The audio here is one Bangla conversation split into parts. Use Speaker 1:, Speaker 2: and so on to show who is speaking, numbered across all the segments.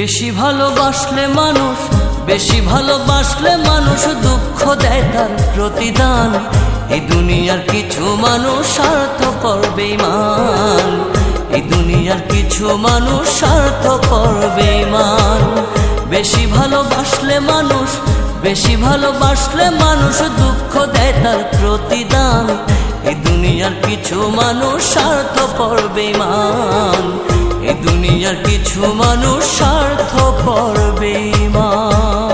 Speaker 1: বেশি ভালোবাসলে মানুষ দুঃখ দেয় তার প্রতিদান। এই দুনিয়ার কিছু মানুষ স্বার্থপর বেঈমান, এই দুনিয়ার কিছু মানুষ স্বার্থপর বেঈমান। বেশি ভালোবাসলে মানুষ দুঃখ দেয় তার প্রতিদান। এই দুনিয়ার কিছু মানুষ স্বার্থপর বেঈমান, এই দুনিয়ার কিছু মানুষ স্বার্থপর বেঈমান।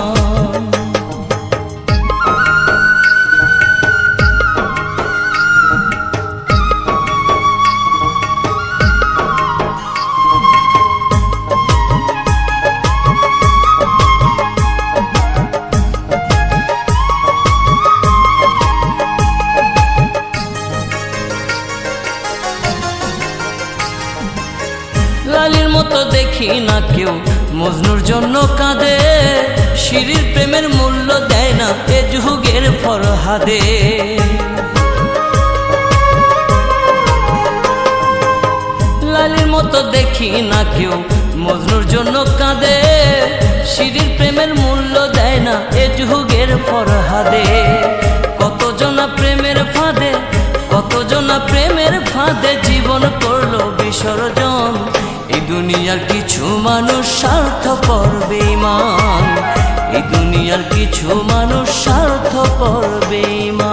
Speaker 1: লালির মতো দেখি না কেউ মজনুর জন্য কাঁদে, শিরির প্রেমের মূল্য দেয় না এ যুগের ফরহাদে। লালির মতো দেখি না কেউ মজনুর জন্য কাঁদে, শিরির প্রেমের মূল্য দেয় না এ যুগের ফরহাদে। কতজনা প্রেমের ফাঁদে জীবন করলো বিসর্জন। এই দুনিয়ার কিছু মানুষ স্বার্থপর বেঈমান, এই দুনিয়ার কিছু মানুষ স্বার্থপর বেঈমান।